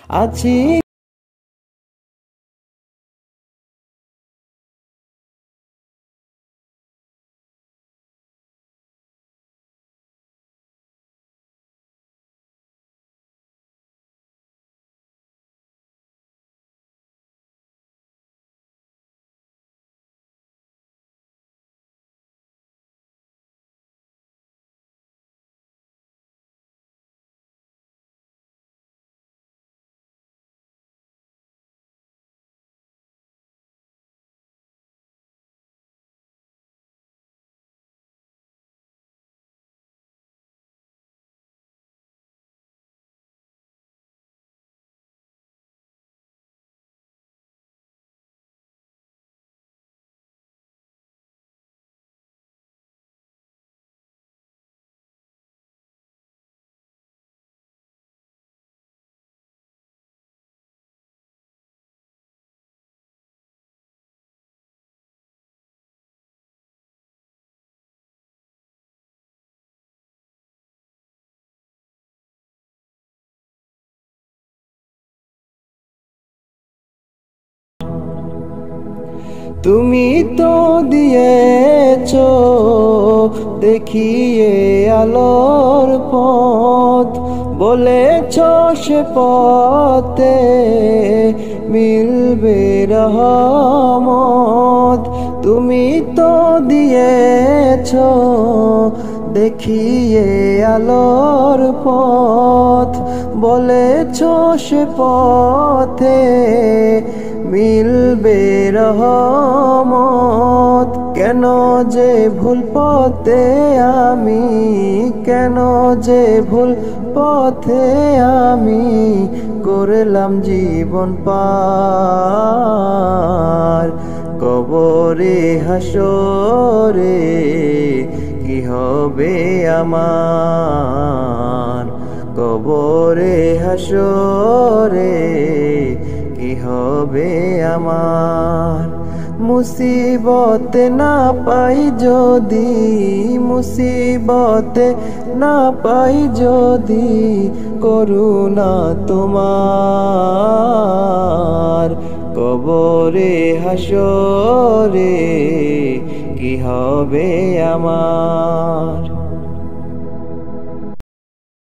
আছি। তুমি তো দিয়েছো দেখিয়ে আলোর পথ, বলেছো সে পথে মিলবে রহমত। তুমি তো দিয়েছো দেখিয়ে আলোর পথ, বলেছো সে পথে মিলবে রহমত। কেন যে ভুল পথে আমি, কেন যে ভুল পথে আমি করলাম জীবন পার। কবরে হাসরে কি হবে আমার, কবরে হাসরে কি হবে আমার। মুসিবতে না পাই যদি, মুসিবতে না পাই যদি করুণা তোমার। কবরে হাসরে কি হবে আমার।